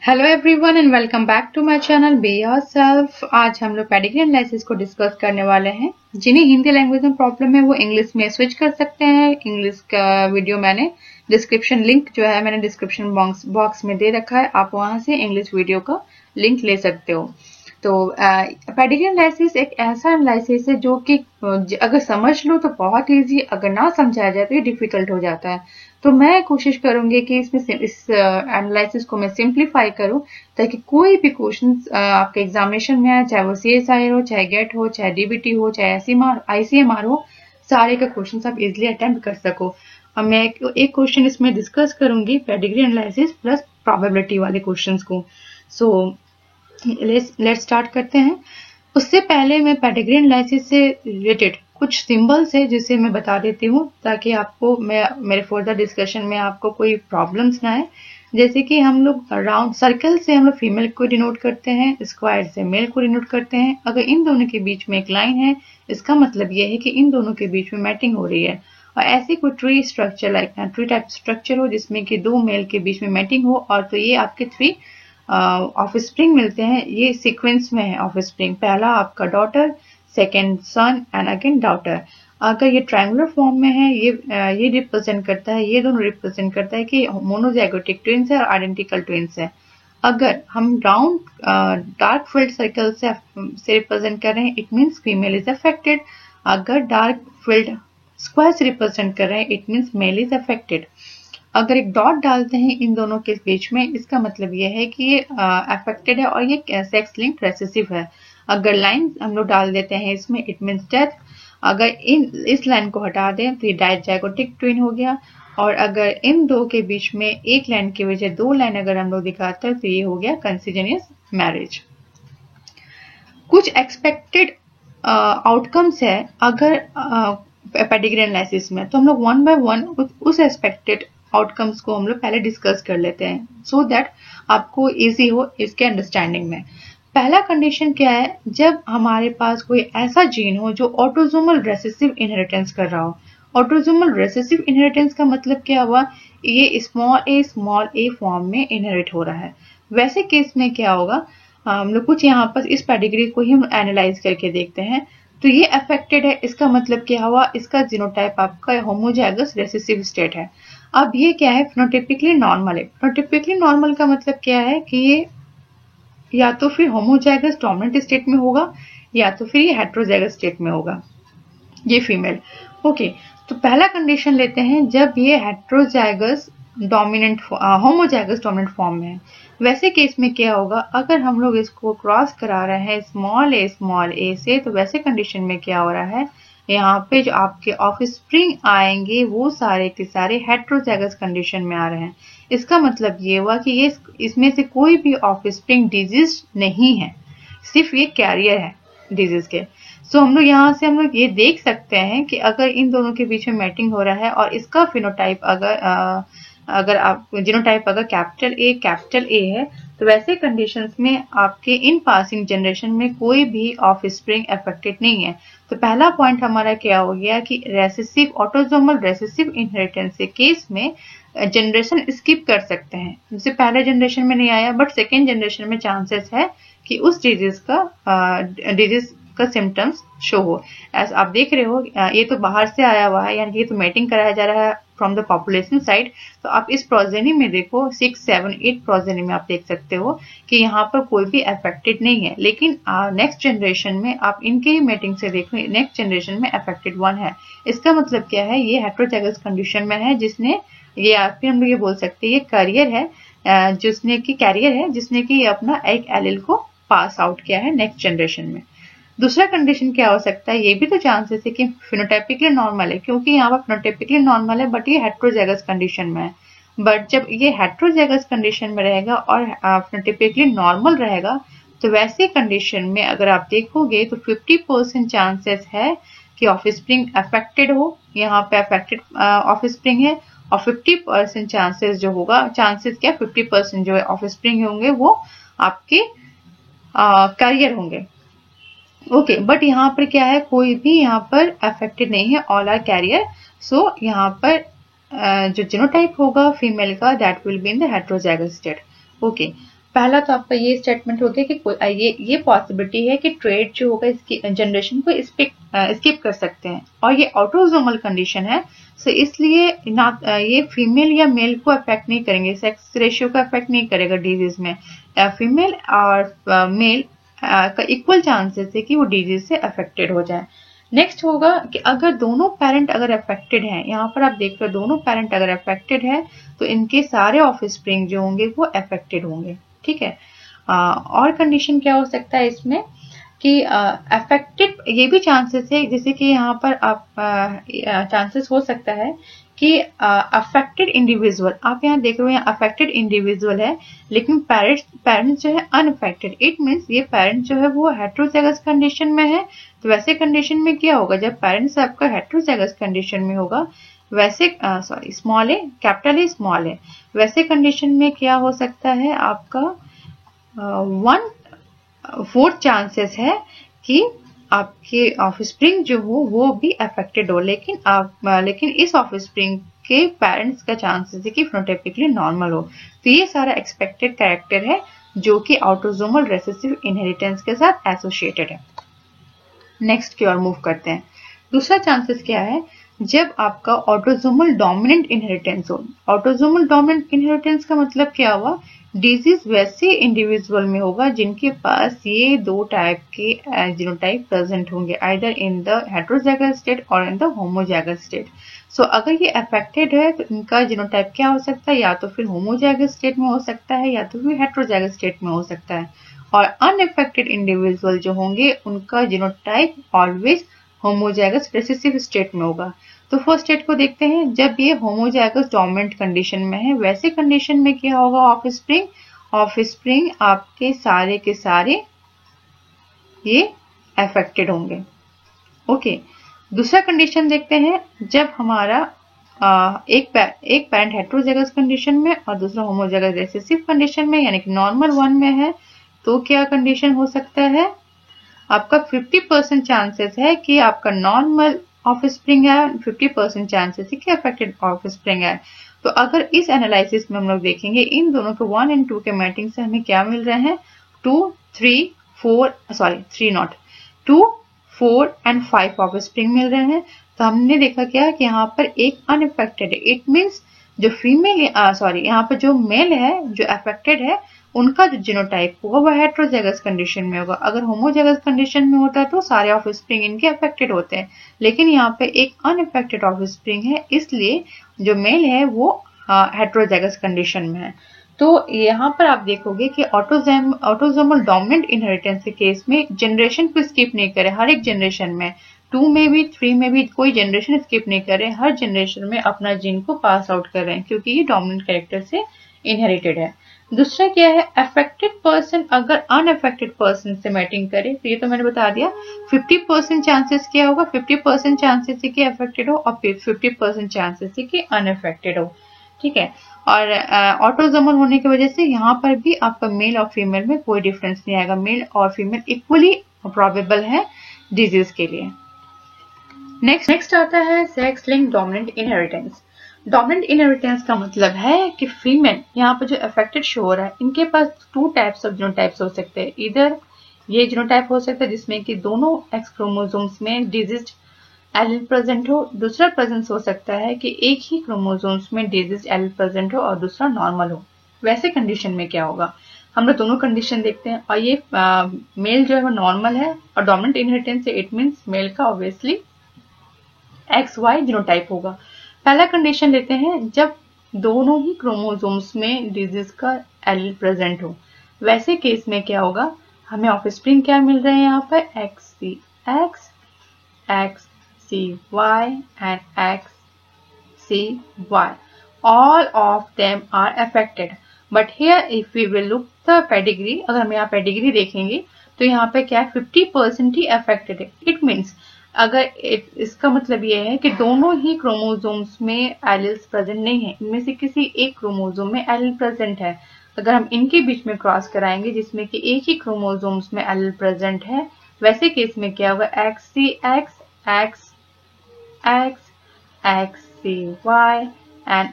Hello everyone and welcome back to my channel be yourself. आज हम लोग pedigree analysis को डिस्कस करने वाले हैं। जिन्हें हिंदी लैंग्वेज में प्रॉब्लम है वो इंग्लिश में स्विच कर सकते हैं। इंग्लिश का वीडियो मैंने डिस्क्रिप्शन लिंक जो है मैंने डिस्क्रिप्शन बॉक्स में दे रखा है, आप वहां से इंग्लिश वीडियो का लिंक ले सकते हो। तो पेडिग्री एनालिसिस एक ऐसा एनालिसिस है जो कि अगर समझ लो तो बहुत इजी, अगर ना समझाया जाए तो ये डिफिकल्ट हो जाता है। तो मैं कोशिश करूंगी कि इस एनालिसिस को मैं सिंप्लीफाई करूं ताकि कोई भी क्वेश्चन आपके एग्जामिनेशन में आए, चाहे वो CSIR हो, चाहे गेट हो, चाहे DBT हो, चाहे ICMR हो, सारे के क्वेश्चंस आप इजिली अटेम्प्ट कर सको। अब मैं एक क्वेश्चन इसमें डिस्कस करूंगी पेडिग्री एनालिसिस प्लस प्रोबेबिलिटी वाले क्वेश्चंस को। सो लेट्स स्टार्ट करते हैं। उससे पहले मैं पेडिग्री एनालिसिस से रिलेटेड कुछ सिंबल्स है जिसे मैं बता देती हूँ ताकि आपको मेरे फर्दर डिस्कशन में आपको कोई प्रॉब्लम्स ना आए। जैसे कि हम लोग राउंड सर्कल से हम लोग फीमेल को डिनोट करते हैं, स्क्वायर से मेल को डिनोट करते हैं। अगर इन दोनों के बीच में एक लाइन है इसका मतलब यह है कि इन दोनों के बीच में मैटिंग हो रही है। और ऐसे कोई tree structure like tree type structure हो जिसमें कि दो मेल के बीच में मैटिंग हो, और तो ये आपके 3 ऑफस्प्रिंग मिलते हैं। ये सीक्वेंस में है ऑफस्प्रिंग, पहला आपका daughter, second sun and again daughter. अगर ये ट्रायंगुलर फॉर्म में है ये रिप्रेजेंट करता है, ये दोनों रिप्रेजेंट करता है कि मोनोजाइगोटिक ट्विंस है और आइडेंटिकल ट्विंस है। अगर हम राउंड डार्क फील्ड सर्कल से रिप्रेजेंट कर रहे हैं it means female is affected. अगर डार्क फील्ड स्क्वायर से रिप्रेजेंट कर रहे हैं it means male is affected. अगर एक डॉट डालते हैं इन दोनों के बीच में इसका मतलब यह है कि ये अफेक्टेड है और ये सेक्स लिंक्ड रेसेसिव है। अगर लाइन हम लोग डाल देते हैं इसमें इट मीन्स डेथ। अगर इस लाइन को हटा दें तो ये डायजाइगोटिक ट्विन हो गया। और अगर इन दो के बीच में एक लाइन की वजह 2 लाइन अगर हम लोग दिखाते हैं तो ये हो गया कंसिजनियस मैरिज। कुछ एक्सपेक्टेड आउटकम्स है अगर पेडिग्री एनालिसिस में, तो हम लोग 1 बाय 1 उस एक्सपेक्टेड आउटकम्स को हम लोग पहले डिस्कस कर लेते हैं सो दैट आपको इजी हो इसके अंडरस्टैंडिंग में। पहला कंडीशन क्या है, जब हमारे पास कोई ऐसा जीन हो जो ऑटोसोमल रेसेसिव इनहेरिटेंस कर रहा हो। ऑटोसोमल रेसेसिव इनहेरिटेंस का मतलब क्या हुआ, ये स्मॉल a फॉर्म में इनहेरिट हो रहा है। वैसे केस में क्या होगा, हम लोग कुछ यहाँ पर इस पेडिग्री को ही हम एनालाइज करके देखते हैं। तो ये अफेक्टेड है, इसका मतलब क्या हुआ, इसका जीनोटाइप आपका होमोजाइगस रेसेसिव स्टेट है। अब ये क्या है, फिनोटाइपिकली नॉर्मल है। फिनोटाइपिकली नॉर्मल का मतलब क्या है कि ये या तो फिर होमोजाइगस डोमिनेंट स्टेट में होगा या तो फिर ये हेट्रोजाइगस स्टेट में होगा, ये फीमेल। ओके, तो पहला कंडीशन लेते हैं जब ये heterozygous dominant homozygous dominant form में है। वैसे केस में क्या होगा, अगर हम लोग इसको क्रॉस करा रहे हैं स्मॉल a से, तो वैसे कंडीशन में क्या हो रहा है, यहाँ पे जो आपके ऑफस्प्रिंग आएंगे वो सारे के सारे हेट्रोजाइगस कंडीशन में आ रहे हैं। इसका मतलब ये हुआ कि ये इसमें से कोई भी ऑफस्प्रिंग डिजीज नहीं है, सिर्फ ये कैरियर है डिजीज के। सो हम लोग यहाँ से हम लोग ये देख सकते हैं कि अगर इन दोनों के बीच में मैटिंग हो रहा है और इसका फिनोटाइप अगर आप जीनोटाइप अगर कैपिटल A है, तो वैसे कंडीशंस में आपके इन पासिंग जनरेशन में कोई भी ऑफस्प्रिंग अफेक्टेड नहीं है। तो पहला पॉइंट हमारा क्या हो गया कि रेसेसिव ऑटोसोमल रेसेसिव इनहेरिटेंस के केस में जनरेशन स्किप कर सकते हैं। जैसे पहले जनरेशन में नहीं आया बट सेकेंड जनरेशन में चांसेस है कि उस डिजीज का सिम्टम्स शो हो। एज आप देख रहे हो ये तो बाहर से आया हुआ है, यानी ये तो मेटिंग कराया जा रहा है फ्रॉम द पॉपुलेशन साइड। तो आप इस प्रोजेनी में देखो 6, 7, 8 प्रोजेनी में आप देख सकते हो कि यहाँ पर कोई भी अफेक्टेड नहीं है। लेकिन नेक्स्ट जनरेशन में आप इनके ही मेटिंग से देखो, नेक्स्ट जनरेशन में अफेक्टेड 1 है। इसका मतलब क्या है, ये हेट्रोजाइगस कंडीशन में है जिसने ये फिर हम लोग ये बोल सकते हैं ये कैरियर है जिसने कि अपना एक एलील को पास आउट किया है नेक्स्ट जनरेशन में। दूसरा कंडीशन क्या हो सकता है, ये भी तो चांसेस है कि फिनोटाइपिकली नॉर्मल है, क्योंकि यहाँ पर फिनोटाइपिकली नॉर्मल है बट ये हेट्रोजाइगस कंडीशन में है। बट जब ये हेट्रोजाइगस कंडीशन में रहेगा और फिनोटाइपिकली नॉर्मल रहेगा, तो वैसे कंडीशन में अगर आप देखोगे तो 50% चांसेस है कि ऑफस्प्रिंग अफेक्टेड हो, यहाँ पे अफेक्टेड ऑफस्प्रिंग है। और 50% चांसेस जो होगा, चांसेस क्या 50% जो है ऑफस्प्रिंग होंगे वो आपके कैरियर होंगे। ओके, बट यहाँ पर क्या है, कोई भी यहाँ पर अफेक्टेड नहीं है, ऑल आर कैरियर। सो यहाँ पर जो जीनोटाइप होगा फीमेल का that will be in the heterozygous state. Okay, पहला तो आपका ये स्टेटमेंट हो गया कि कोई ये पॉसिबिलिटी है कि ट्रेड जो होगा इसकी जनरेशन को स्किप कर सकते हैं, और ये ऑटोसोमल कंडीशन है, सो इसलिए ना ये फीमेल या मेल को अफेक्ट नहीं करेंगे, सेक्स रेशियो को अफेक्ट नहीं करेगा डिजीज में। फीमेल और मेल का इक्वल चांसेस है कि वो डिजीज से अफेक्टेड हो जाए। नेक्स्ट होगा कि अगर दोनों पेरेंट अगर अफेक्टेड हैं, यहाँ पर आप देख रहे हो दोनों पेरेंट अगर अफेक्टेड है तो इनके सारे ऑफस्प्रिंग जो होंगे वो अफेक्टेड होंगे। ठीक है, और कंडीशन क्या हो सकता है इसमें कि अफेक्टेड ये भी चांसेस है, जैसे कि यहाँ पर आप चांसेस हो सकता है कि अफेक्टेड इंडिविजुअल, आप यहाँ देख रहे हो यहाँ अफेक्टेड इंडिविजुअल है लेकिन पेरेंट्स जो है अनअफेक्टेड। इट मीन्स ये पेरेंट जो है वो हेट्रोजाइगस कंडीशन में है। तो वैसे कंडीशन में क्या होगा, जब पेरेंट्स आपका हेट्रोजाइगस कंडीशन में होगा, वैसे small A capital A small A, वैसे कंडीशन में क्या हो सकता है आपका 1/4 चांसेस है कि आपके ऑफस्प्रिंग जो हो वो भी अफेक्टेड हो, लेकिन इस ऑफस्प्रिंग के पेरेंट्स का चांसेस है कि फिनोटाइपिकली नॉर्मल हो। तो ये सारा एक्सपेक्टेड कैरेक्टर है जो कि ऑटोसोमल रेसेसिव इनहेरिटेंस के साथ एसोसिएटेड है। नेक्स्ट की ओर मूव करते हैं। दूसरा चांसेस क्या है, जब आपका ऑटोसोमल डोमिनेंट इनहेरिटेंस हो। ऑटोसोमल डोमिनेंट इनहेरिटेंस का मतलब क्या हुआ, डिजीज वैसे इंडिविजुअल में होगा जिनके पास ये दो टाइप के जीनोटाइप प्रेजेंट होंगे, either in the heterozygous state और इन द होमोजाइगस स्टेट। सो अगर ये अफेक्टेड है तो इनका जीनोटाइप क्या हो सकता है, या तो फिर होमोजाइगस स्टेट में हो सकता है या तो फिर हेट्रोजाइगस स्टेट में हो सकता है। और अनअफेक्टेड इंडिविजुअल जो होंगे उनका genotype always homozygous recessive state में होगा। तो फर्स्ट स्टेट को देखते हैं, जब ये होमोजाइगस डोमिनेंट कंडीशन में है, वैसे कंडीशन में क्या होगा, ऑफस्प्रिंग आपके सारे के सारे ये अफेक्टेड होंगे। ओके, दूसरा कंडीशन देखते हैं, जब हमारा एक पेरेंट हेट्रोजाइगस कंडीशन में और दूसरा होमोजाइगस रिसेसिव कंडीशन में यानी कि नॉर्मल 1 में है, तो क्या कंडीशन हो सकता है, आपका 50% चांसेस है कि आपका नॉर्मल ऑफस्प्रिंग है, 50% चांसेस है कि अफेक्टेड ऑफस्प्रिंग है। तो अगर इस एनालिसिस में हम लोग देखेंगे इन दोनों के 1 और 2 के मैटिंग से हमें क्या मिल रहे हैं, 2, 4 एंड 5 ऑफस्प्रिंग मिल रहे हैं। तो हमने देखा क्या कि यहाँ पर एक अनअफेक्टेड है। इट मीन्स जो यहाँ पर जो मेल है जो अफेक्टेड है उनका जो जीनोटाइप होगा वह हेट्रोजाइगस कंडीशन में होगा। अगर होमोजाइगस कंडीशन में होता है तो सारे ऑफस्प्रिंग इनके अफेक्टेड होते हैं, लेकिन यहाँ पे एक अनअफेक्टेड ऑफस्प्रिंग है, इसलिए जो मेल है वो हेट्रोजाइगस कंडीशन में है। तो यहाँ पर आप देखोगे कि ऑटोसोमल डोमिनेंट इनहेरिटेंस के केस में जनरेशन को स्किप नहीं करे, हर एक जनरेशन में 2 में भी 3 में भी कोई जनरेशन स्किप नहीं करे, हर जनरेशन में अपना जीन को पास आउट कर रहे हैं क्योंकि ये डोमिनेंट कैरेक्टर से इनहेरिटेड है। दूसरा क्या है, अफेक्टेड पर्सन अगर अनअफेक्टेड पर्सन से मैटिंग करे, तो ये तो मैंने बता दिया 50% चांसेस क्या होगा, 50% चांसेस है कि अफेक्टेड हो और 50% चांसेस है कि अनअफेक्टेड हो। ठीक है, और ऑटोसोमल होने की वजह से यहाँ पर भी आपका मेल और फीमेल में कोई डिफरेंस नहीं आएगा, मेल और फीमेल इक्वली प्रोबेबल है डिजीज के लिए। नेक्स्ट आता है sex linked dominant inheritance. Dominant inheritance का मतलब है कि फीमेल यहाँ पर जो अफेक्टेड शो हो रहा है इनके पास 2 टाइप्स ऑफ जीनोटाइप्स हो सकते हैं। इधर ये जीनोटाइप हो सकता है जिसमें कि दोनों एक्स क्रोमोसोम्स में डिजीज एलील प्रेजेंट हो, दूसरा प्रेजेंस हो सकता है कि एक ही क्रोमोसोम्स में डिजीज एलील प्रेजेंट हो और दूसरा नॉर्मल हो। वैसे कंडीशन में क्या होगा, हम लोग दोनों कंडीशन देखते हैं। और ये मेल जो है वो नॉर्मल है और डोमिनेंट इनहेरिटेंस है, इट मीन्स मेल का ऑब्वियसली XY जीनोटाइप होगा। पहला कंडीशन लेते हैं, जब दोनों ही क्रोमोसोम्स में डिजीज का एलील प्रेजेंट हो। वैसे केस में क्या होगा, हमें ऑफस्प्रिंग क्या मिल रहे हैं यहाँ पर XCX, XCY and XCY. All of them are affected. But here if we will look the pedigree, अगर हम यहाँ पेडिग्री देखेंगे तो यहाँ पे क्या है 50% ही अफेक्टेड है। इट मीन्स अगर इसका मतलब ये है कि दोनों ही क्रोमोसोम्स में एलील्स प्रेजेंट नहीं है, इनमें से किसी एक क्रोमोसोम में एलील प्रेजेंट है। अगर हम इनके बीच में क्रॉस कराएंगे जिसमें कि एक ही क्रोमोसोम्स में एलील प्रेजेंट है, वैसे केस में क्या होगा, XCX, XX, XCY and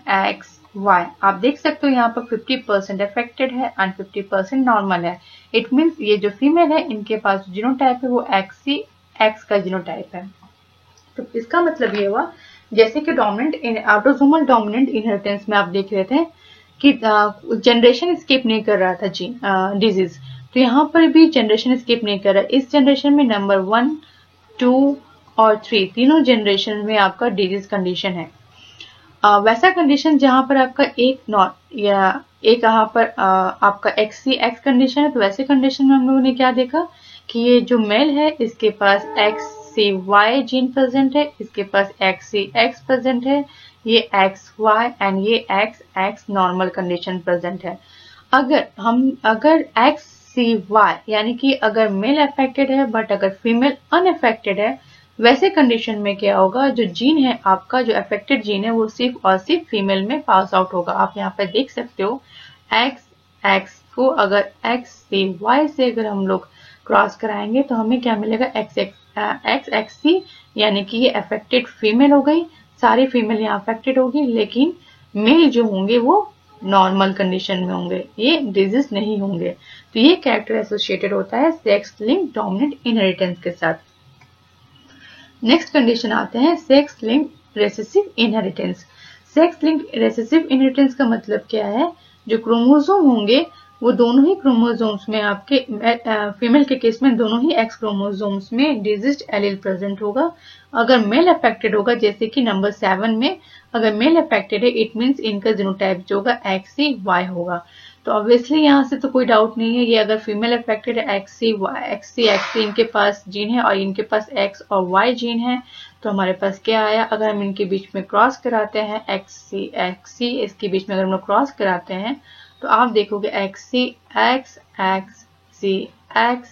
Y। आप देख सकते हो यहाँ पर 50% अफेक्टेड है एंड 50% नॉर्मल है। इट मीन्स ये जो फीमेल है इनके पास जीनोटाइप है वो XC X का जीनोटाइप है। तो इसका मतलब ये हुआ जैसे कि डोमिनेंट ऑटोसोमल डोमिनेंट इनहेरिटेंस में आप देख रहे थे कि जनरेशन स्किप नहीं कर रहा था जीन डिजीज, तो यहाँ पर भी जनरेशन स्किप नहीं कर रहा। इस जनरेशन में नंबर 1, 2 और 3 तीनों जनरेशन में आपका डिजीज कंडीशन है। वैसा कंडीशन जहां पर आपका एक नॉट या एक यहाँ पर आपका XC X कंडीशन है, तो वैसे कंडीशन में हम लोगों ने क्या देखा कि ये जो मेल है इसके पास XCY जीन प्रेजेंट है, इसके पास XC X प्रेजेंट है, ये XY एंड ये XX नॉर्मल कंडीशन प्रेजेंट है। अगर XCY यानी कि अगर मेल अफेक्टेड है बट अगर फीमेल अनअफेक्टेड है, वैसे कंडीशन में क्या होगा, जो जीन है आपका जो अफेक्टेड जीन है वो सिर्फ और सिर्फ फीमेल में पास आउट होगा। आप यहाँ पर देख सकते हो XX को अगर XCY से अगर हम लोग क्रॉस कराएंगे तो हमें क्या मिलेगा, XXC यानी कि ये अफेक्टेड फीमेल हो गई, सारी फीमेल यहाँ अफेक्टेड होगी, लेकिन मेल जो होंगे वो नॉर्मल कंडीशन में होंगे, ये डिजीज नहीं होंगे। तो ये कैरेक्टर एसोसिएटेड होता है सेक्स लिंक डोमिनेंट इनहेरिटेंस के साथ। नेक्स्ट कंडीशन आते हैं sex link recessive inheritance. Sex link recessive inheritance का मतलब क्या है, जो क्रोमोसोम होंगे वो दोनों ही क्रोमोसोम्स में आपके फीमेल के केस में दोनों ही एक्स क्रोमोसोम्स में डिजीज्ड एलील प्रेजेंट होगा। अगर मेल अफेक्टेड होगा जैसे कि नंबर 7 में अगर मेल अफेक्टेड है इट मीन्स इनका जीनोटाइप जो होगा XCY होगा। तो ऑब्वियसली यहाँ से तो कोई डाउट नहीं है, ये अगर फीमेल अफेक्टेड है XC इनके पास जीन है और इनके पास X और Y जीन है, तो हमारे पास क्या आया, अगर हम इनके बीच में क्रॉस कराते हैं XC इसके बीच में अगर हम लोग क्रॉस कराते हैं तो आप देखोगे XC X XC X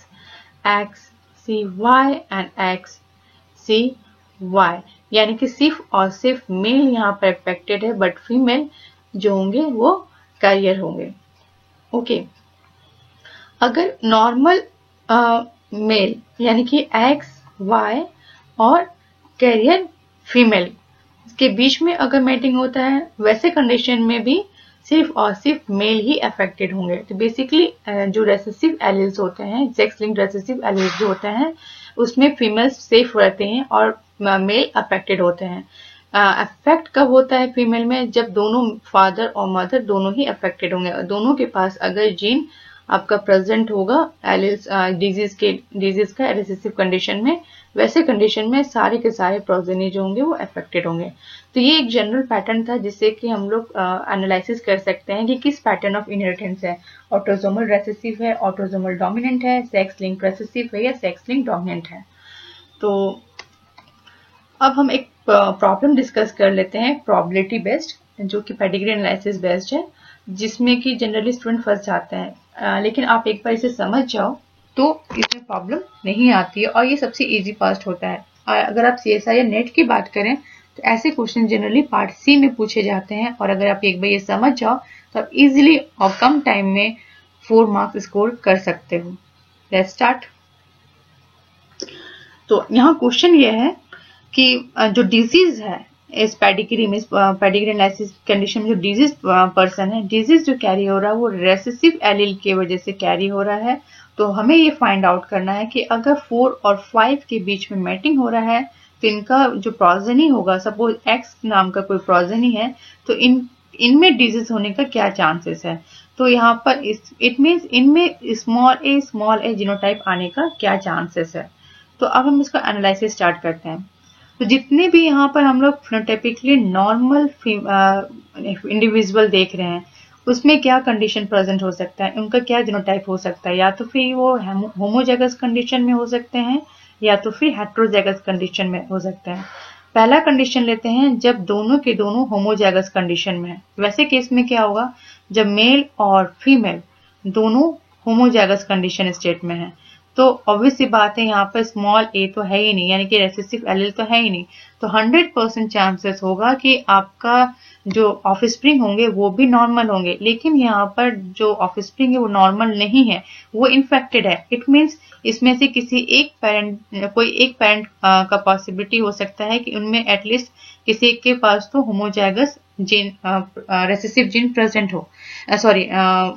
XCY and XCY, यानी कि सिर्फ और सिर्फ मेल यहाँ पर अफेक्टेड है बट फीमेल जो होंगे वो कैरियर होंगे। ओके अगर नॉर्मल मेल यानी कि XY और कैरियर फीमेल के बीच में अगर मैटिंग होता है, वैसे कंडीशन में भी सिर्फ और सिर्फ मेल ही अफेक्टेड होंगे। तो बेसिकली जो रेसेसिव एलील्स होते हैं, सेक्स लिंक्ड रेसेसिव एलील्स जो होते हैं उसमें फीमेल्स सेफ रहते हैं और मेल अफेक्टेड होते हैं। अफेक्ट कब होता है फीमेल में, जब दोनों फादर और मदर दोनों ही अफेक्टेड होंगे, दोनों के पास अगर जीन आपका प्रेजेंट होगा एलील्स डिजीज का रेसेसिव कंडीशन में, वैसे कंडीशन में सारे के सारे प्रोजेनी जो होंगे वो अफेक्टेड होंगे। तो ये एक जनरल पैटर्न था जिससे कि हम लोग एनालिसिस कर सकते हैं कि किस पैटर्न ऑफ इनहेरिटेंस है, ऑटोसोमल रेसेसिव है, ऑटोसोमल डोमिनेंट है, सेक्स लिंक रेसेसिव है या सेक्स लिंक डोमिनेंट है। तो अब हम एक प्रॉब्लम डिस्कस कर लेते हैं प्रोबेबिलिटी बेस्ड, जो कि पेडिग्री एनालिसिस बेस्ड है, जिसमें कि जनरली स्टूडेंट फंस जाते हैं, लेकिन आप एक बार इसे समझ जाओ तो इसमें प्रॉब्लम नहीं आती है और ये सबसे इजी पार्ट होता है। अगर आप CSI या नेट की बात करें तो ऐसे क्वेश्चन जनरली पार्ट C में पूछे जाते हैं, और अगर आप एक बार ये समझ जाओ तो आप इजीली और कम टाइम में 4 मार्क्स स्कोर कर सकते हो। Let's start. तो यहाँ क्वेश्चन ये है कि जो डिजीज है इस पेडिग्री में, पेडिग्री एनालिसिस कंडीशन में जो डिजीज पर्सन है, डिजीज जो कैरी हो रहा है वो रेसेसिव एलील की वजह से कैरी हो रहा है। तो हमें ये फाइंड आउट करना है कि अगर 4 और 5 के बीच में मैटिंग हो रहा है तो इनका जो प्रोजेनी होगा, सपोज X नाम का कोई प्रोजेनी है, तो इनमें डिजीज होने का क्या चांसेस है। तो यहाँ पर इट मीन्स इनमें स्मॉल ए जीनोटाइप आने का क्या चांसेस है। तो अब हम इसका एनालिसिस स्टार्ट करते हैं। तो जितने भी यहाँ पर हम लोग फिनोटाइपिकली नॉर्मल इंडिविजुअल देख रहे हैं उसमें क्या कंडीशन प्रेजेंट हो सकता है, उनका क्या जीनोटाइप हो सकता है, या तो फिर वो होमोजाइगस कंडीशन में हो सकते हैं या तो फिर हेटेरोजाइगस कंडीशन में हो सकते हैं। पहला कंडीशन लेते हैं जब दोनों के दोनों होमोजाइगस कंडीशन में है। वैसे केस में क्या होगा, जब मेल और फीमेल दोनों होमोजाइगस कंडीशन स्टेट में है तो ऑब्वियस सी बात है यहाँ पर स्मॉल ए तो है ही नहीं, यानी कि रेसेसिव एलील तो है ही नहीं, तो 100% चांसेस होगा कि आपका जो ऑफस्प्रिंग होंगे वो भी नॉर्मल होंगे। लेकिन यहाँ पर जो ऑफस्प्रिंग है वो नॉर्मल नहीं है, वो इन्फेक्टेड है। इट मीन्स इसमें से किसी एक पेरेंट, कोई एक पेरेंट का पॉसिबिलिटी हो सकता है कि उनमें एटलीस्ट किसी एक के पास तो homozygous gene recessive gene present हो, सॉरी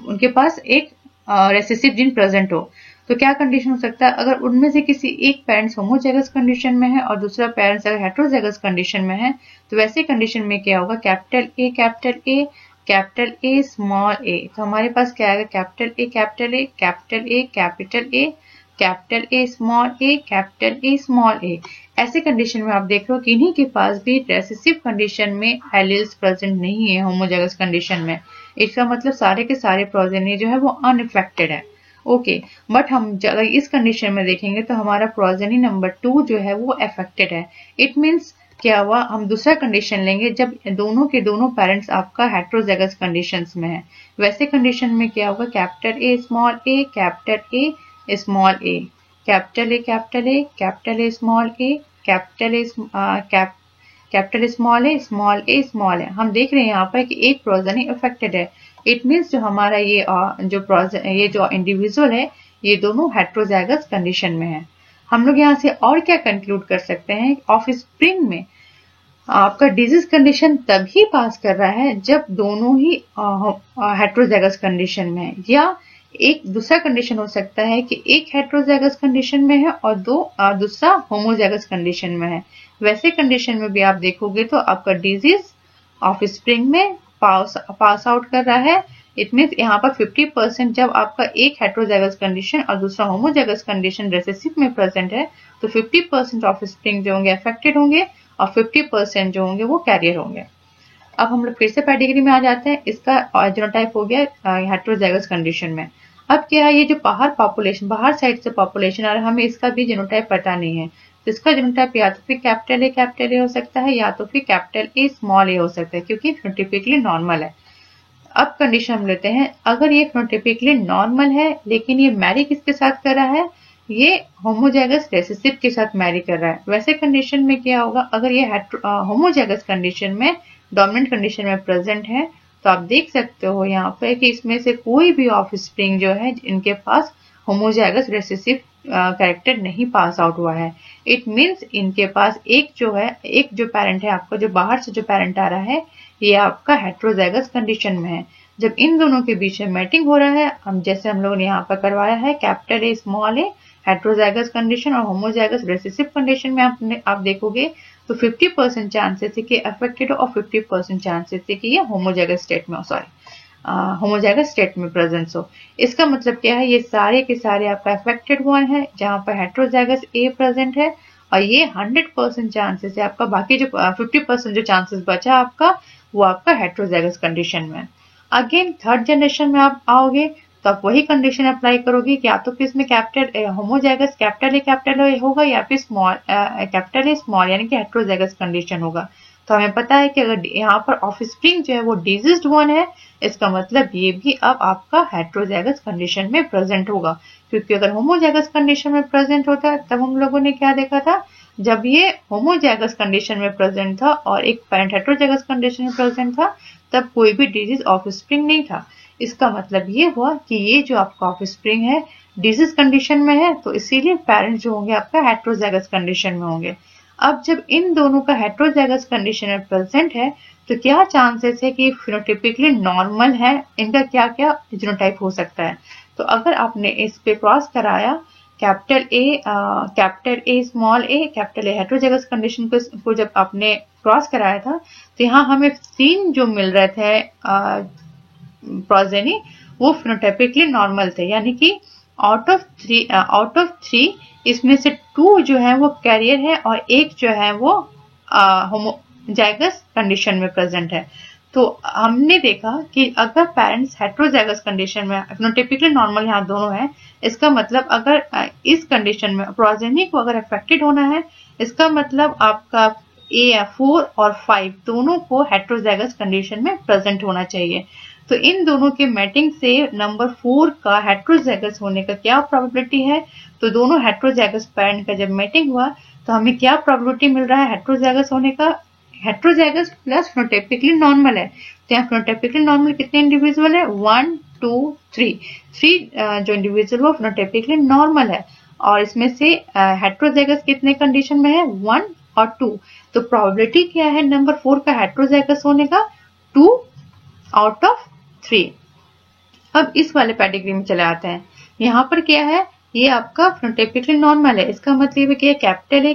उनके पास एक रेसेसिव जीन प्रेजेंट हो, तो क्या कंडीशन हो सकता है? अगर उनमें से किसी एक पेरेंट्स होमोजाइगस कंडीशन में है और दूसरा पेरेंट्स अगर हेट्रोजाइगस कंडीशन में है, तो वैसे कंडीशन में क्या होगा? Capital A capital A capital A small A. तो हमारे पास क्या आएगा? Capital A capital A capital A capital A capital A small A capital A small A. ऐसे कंडीशन में आप देख रहे हो कि इन्हीं के पास भी रेसेसिव कंडीशन में एलील्स प्रेजेंट नहीं है होमोजाइगस कंडीशन में। इसका मतलब सारे के सारे प्रोजेनी जो है वो अनइफेक्टेड है। ओके, बट हम अगर इस कंडीशन में देखेंगे तो हमारा प्रोजेनी नंबर 2 जो है वो अफेक्टेड है। इट मीन्स क्या हुआ? हम दूसरा कंडीशन लेंगे जब दोनों के दोनों पेरेंट्स आपका हेट्रोजाइगस कंडीशंस में है। वैसे कंडीशन में क्या होगा? Capital A small A capital A small A capital A capital A capital A small A capital A capital small A small A small A. हम देख रहे हैं यहाँ पर कि एक प्रोजेनी अफेक्टेड है। इट मीन्स जो हमारा ये जो इंडिविजुअल है ये दोनों हेट्रोजाइगस कंडीशन में है। हम लोग यहाँ से और क्या कंक्लूड कर सकते हैं? ऑफस्प्रिंग में आपका डिजीज कंडीशन तभी पास कर रहा है जब दोनों ही हेट्रोजाइगस कंडीशन में है, या एक दूसरा कंडीशन हो सकता है कि एक हेट्रोजाइगस कंडीशन में है और दूसरा होमोजाइगस कंडीशन में है। वैसे कंडीशन में भी आप देखोगे तो आपका डिजीज ऑफस्प्रिंग में पास आउट कर रहा है। इट मीन्स यहाँ पर 50% जब आपका एक हेट्रोजाइगस कंडीशन और दूसरा होमोजाइगस कंडीशन रेसेसिव में प्रेजेंट है, तो 50% ऑफस्प्रिंग जो होंगे अफेक्टेड होंगे और 50% जो होंगे वो कैरियर होंगे। अब हम लोग फिर से पेडिग्री में आ जाते हैं। इसका जीनोटाइप हो गया हेट्रोजाइगस कंडीशन में। अब क्या है, ये जो बाहर साइड से पॉपुलेशन आ रहा है, हमें इसका भी जीनोटाइप पता नहीं है, तो इसका जीनोटाइप या तो फिर कैपिटल ए हो सकता है या तो फिर कैपिटल ए स्मॉल ए हो सकता है, क्योंकि फिनोटाइपिकली नॉर्मल है। अब कंडीशन हम लेते हैं, अगर ये फिनोटाइपिकली नॉर्मल है लेकिन ये मैरी किसके साथ कर रहा है? ये होमोजाइगस रेसेसिव के साथ मैरी कर रहा है। वैसे कंडीशन में क्या होगा? अगर ये होमोजाइगस कंडीशन में डोमिनेंट कंडीशन में प्रेजेंट है, तो आप देख सकते हो यहाँ पे कि इसमें से कोई भी ऑफस्प्रिंग जो है इनके पास होमोजाइगस रेसेसिव कैरेक्टर नहीं पास आउट हुआ है। इट मीन्स इनके पास एक जो पेरेंट है आपका, जो बाहर से जो पेरेंट आ रहा है, ये आपका हेट्रोजाइगस कंडीशन में है। जब इन दोनों के बीच में मैटिंग हो रहा है, जैसे हम लोगों ने यहाँ पर करवाया है, capital A small A heterozygous condition और होमोजाइगस रेसेसिव कंडीशन में आप देखोगे तो 50% चांसेस है कि अफेक्टेड हो और 50% चांसेस है कि ये होमोजाइगस स्टेट में प्रेजेंस हो। इसका मतलब क्या है? ये सारे के सारे आपका अफेक्टेड वन है जहां पर हेट्रोजाइगस ए प्रेजेंट है, और ये 100% चांसेस है आपका, बाकी जो 50% जो चांसेस बचा आपका वो आपका हेट्रोजाइगस कंडीशन में। अगेन थर्ड जनरेशन में आप आओगे तो आप वही कंडीशन अप्लाई करोगे कि या तो फिर इसमें होमोजाइगस कैपिटल ए होगा या फिर कैपिटल ए स्मॉल यानी कि हेट्रोजाइगस कंडीशन होगा। तो हमें पता है कि अगर यहाँ पर ऑफस्प्रिंग जो है वो डिजीज्ड वन है, इसका मतलब ये भी अब आपका हेट्रोजाइगस कंडीशन में प्रेजेंट होगा, क्योंकि अगर होमोजाइगस कंडीशन में प्रेजेंट होता तब हम लोगों ने क्या देखा था? जब ये होमोजाइगस कंडीशन में प्रेजेंट था और एक पेरेंट हेट्रोजाइगस कंडीशन में प्रेजेंट था, तब कोई भी डिजीज ऑफस्प्रिंग नहीं था। इसका मतलब ये हुआ कि ये जो आपका ऑफस्प्रिंग है डिजीज कंडीशन में है, तो इसीलिए पेरेंट्स जो होंगे आपका हेट्रोजाइगस कंडीशन में होंगे। अब जब इन दोनों का हेट्रोजाइगस कंडीशन में प्रेजेंट है, तो क्या चांसेस है कि फिनोटाइपिकली नॉर्मल है? इनका क्या क्या जीनोटाइप हो सकता है? तो अगर आपने इस पे क्रॉस कराया capital A small A capital A heterozygous condition को जब आपने क्रॉस कराया था, तो यहाँ हमें 3 जो मिल रहे थे प्रोजेनी, वो फिनोटाइपिकली नॉर्मल थे, यानी कि आउट ऑफ 3 इसमें से 2 जो है वो कैरियर है और एक जो है वो होमोजाइगस कंडीशन में प्रेजेंट है। तो हमने देखा कि अगर पेरेंट्स हेट्रोजाइगस कंडीशन में, फिनोटाइपिकली नॉर्मल यहाँ दोनों है, इसका मतलब अगर इस कंडीशन में प्रोजेनी को अगर अफेक्टेड होना है, इसका मतलब आपका 4 और 5 दोनों को हेट्रोजाइगस कंडीशन में प्रेजेंट होना चाहिए। तो इन दोनों के मैटिंग से नंबर 4 का हेट्रोजाइगस होने का क्या प्रोबेबिलिटी है? तो दोनों हेट्रोजाइगस पेरेंट का जब मैटिंग हुआ तो हमें क्या प्रोबेबिलिटी मिल रहा है हेट्रोजाइगस होने का? हेट्रोजाइगस प्लस फिनोटाइपिकली नॉर्मल है। तो यहाँ फिनोटाइपिकली नॉर्मल कितने इंडिविजुअल है? 1 2 3 जो इंडिविजुअल वो फिनोटाइपिकली नॉर्मल है, और इसमें से हेट्रोजाइगस कितने कंडीशन में है? 1 और 2। तो प्रोबेबिलिटी क्या है नंबर 4 का हेट्रोजाइगस होने का? 2 आउट ऑफ 3। अब इस वाले कैटेगरी में चले आते हैं। यहाँ पर क्या है, ये आपका फिनोटाइपिकली नॉर्मल है। इसका मतलब है कि कैपिटल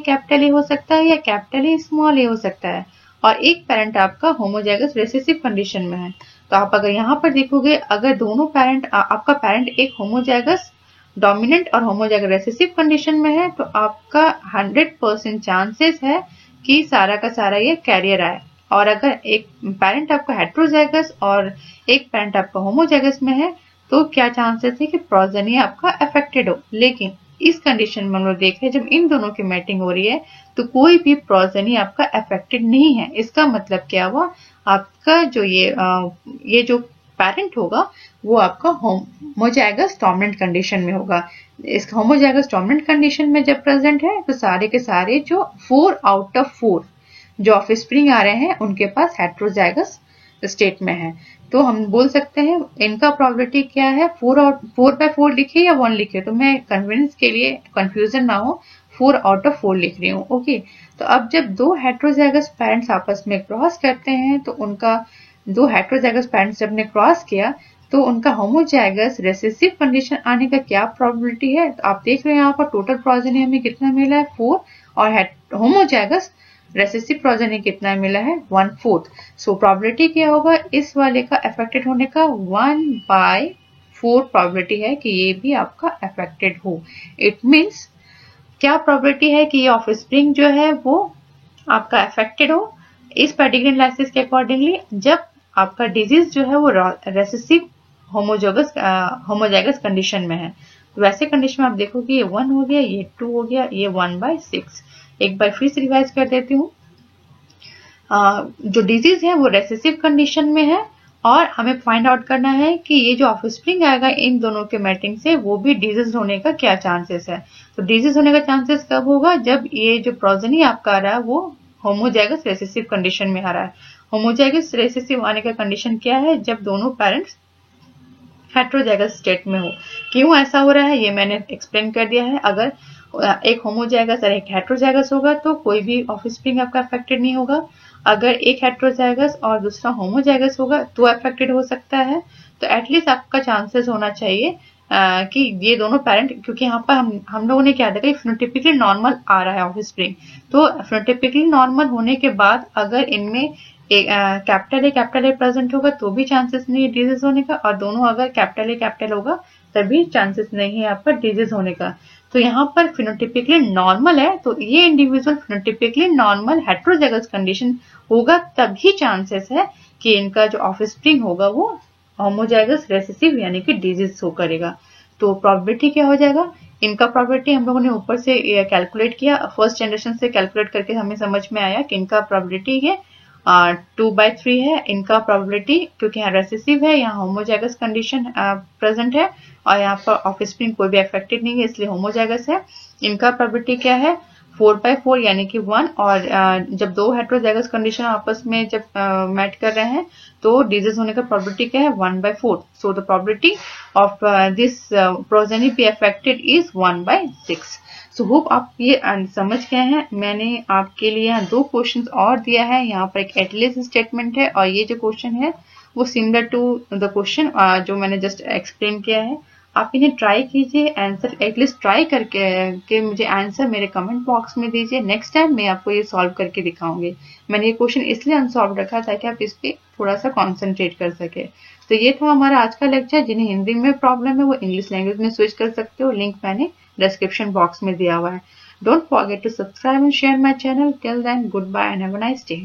ए हो सकता है या कैपिटल ए स्मॉल ए हो सकता है, और एक पेरेंट आपका होमोजाइगस रिसेसिव कंडीशन में है। तो आप अगर यहाँ पर देखोगे, अगर दोनों पेरेंट, आपका पेरेंट एक होमोजाइगस डोमिनेंट और होमोजाइगस रिसेसिव कंडीशन में है, तो आपका 100% चांसेस है कि सारा का सारा ये कैरियर आए। और अगर एक पेरेंट आपका हेट्रोजाइगस और एक पेरेंट आपका होमोजाइगस में है, तो क्या चांसेस है कि प्रोजेनी आपका अफेक्टेड हो। लेकिन इस कंडीशन में हम लोग देख रहे हैं, जब इन दोनों की मैटिंग हो रही है तो कोई भी प्रोजेनी आपका अफेक्टेड नहीं है। इसका मतलब क्या हुआ, आपका जो ये जो पेरेंट होगा वो आपका होमोजाइगस डोमिनेंट कंडीशन में होगा। इस होमोजाइगस डोमिनेंट कंडीशन में जब प्रेजेंट है, तो सारे के सारे जो 4 आउट ऑफ 4 जो ऑफस्प्रिंग आ रहे हैं, उनके पास हेट्रोजाइगस स्टेट में है। तो हम बोल सकते हैं इनका प्रोबेबिलिटी क्या है, 4/4 लिखे या 1 लिखे, तो मैं कन्वीनियंस के लिए कंफ्यूजन ना हो 4 आउट ऑफ 4 लिख रही हूँ। ओके, तो अब जब दो हेट्रोजाइगस पेरेंट्स आपस में क्रॉस करते हैं, तो उनका दो हेट्रोजाइगस पेरेंट्स जब ने क्रॉस किया, तो उनका होमोजाइगस रिसेसिव कंडीशन आने का क्या प्रोबेबिलिटी है। तो आप देख रहे हैं यहाँ पर टोटल प्रोजेनी हमें कितना मिला है, 4, और होमोजाइगस रेसेसिव प्रोजेनी कितना मिला है, 1/4। सो प्रोबेबिलिटी क्या होगा इस वाले का अफेक्टेड होने का, 1/4 प्रोबेबिलिटी है कि ये भी आपका अफेक्टेड हो। इट मीन्स क्या प्रोबेबिलिटी है कि ये ऑफस्प्रिंग जो है वो आपका अफेक्टेड हो इस पेडिग्री एनालिसिस के अकॉर्डिंगली, जब आपका डिजीज जो है वो रेसेसिव होमोजाइगस कंडीशन में है। तो वैसे कंडीशन में आप देखो कि ये 1 हो गया, ये 2 हो गया, ये 1/6। एक बार फिर से रिवाइज कर देती हूँ। जो डिजीज है वो रेसेसिव कंडीशन में है, और हमें फाइंड आउट करना है कि ये जो ऑफस्प्रिंग आएगा इन दोनों के मैटिंग से, वो भी डिजीज होने का क्या चांसेस है। तो डिजीज होने का चांसेस कब होगा, जब ये जो प्रोजेनी आपका आ रहा है वो होमोजाइगस रेसेसिव कंडीशन में आ रहा है। होमोजाइगस रेसेसिव आने का कंडीशन क्या है, जब दोनों पेरेंट्स हेट्रोजाइगस स्टेट में हो। क्यों ऐसा हो रहा है ये मैंने एक्सप्लेन कर दिया है। अगर एक होमोजाइगस और एक हेट्रोजाइगस होगा तो कोई भी ऑफस्प्रिंग आपका अफेक्टेड नहीं होगा। अगर एक हेट्रोजाइगस और दूसरा होमोजाइगस होगा तो अफेक्टेड हो सकता है। तो एटलीस्ट आपका चांसेस होना चाहिए कि ये दोनों पेरेंट, क्योंकि यहाँ पर हम लोगों ने क्या देखा कि फिनोटाइपिकली नॉर्मल आ रहा है ऑफस्प्रिंग। तो फिनोटाइपिकली नॉर्मल होने के बाद अगर इनमें कैपिटल ए प्रेजेंट होगा तो भी चांसेस नहीं है डिजीज होने का, और दोनों अगर कैपिटल होगा तभी चांसेस नहीं है आपका डिजीज होने का। तो यहाँ पर फिनोटाइपिकली नॉर्मल है, तो ये इंडिविजुअल फिनोटाइपिकली नॉर्मल हेट्रोजाइगस कंडीशन होगा, तभी चांसेस है कि इनका जो ऑफस्प्रिंग होगा वो होमोजाइगस रेसेसिव यानी कि डिजीज शो करेगा। तो प्रोबेबिलिटी क्या हो जाएगा, इनका प्रोबेबिलिटी हम लोगों ने ऊपर से कैलकुलेट किया, फर्स्ट जनरेशन से कैलकुलेट करके हमें समझ में आया कि इनका प्रोबेबिलिटी है 2/3 है। इनका प्रोबेबिलिटी, क्योंकि यहाँ रेसेसिव है, यहाँ होमोजाइगस कंडीशन प्रेजेंट है, और यहाँ पर ऑफस्प्रिंग कोई भी अफेक्टेड नहीं है, इसलिए होमोजाइगस है। इनका प्रोबेबिलिटी क्या है, 4/4 यानी कि 1, और जब दो हेट्रोजाइगस कंडीशन आपस में जब मैच कर रहे हैं तो डिजीज होने का प्रोबेबिलिटी क्या है, 1/4। So the probability of this progeny be affected is 1/6। So hope आप ये समझ गए हैं। मैंने आपके लिए यहाँ 2 क्वेश्चंस और दिया है। यहाँ पर एक एटलीस्ट स्टेटमेंट है, और ये जो क्वेश्चन है वो सिमिलर टू द क्वेश्चन जो मैंने जस्ट एक्सप्लेन किया है। आप इन्हें ट्राई कीजिए, आंसर एटलीस्ट ट्राई करके मुझे आंसर मेरे कमेंट बॉक्स में दीजिए। नेक्स्ट टाइम मैं आपको ये सॉल्व करके दिखाऊंगी। मैंने ये क्वेश्चन इसलिए अनसॉल्व रखा ताकि आप इस पे थोड़ा सा कॉन्सेंट्रेट कर सके। तो ये था हमारा आज का लेक्चर। जिन्हें हिंदी में प्रॉब्लम है वो इंग्लिश लैंग्वेज में स्विच कर सकते हो, लिंक मैंने डिस्क्रिप्शन बॉक्स में दिया हुआ है। Don't forget to subscribe and share my channel. Till then, goodbye and have a nice day.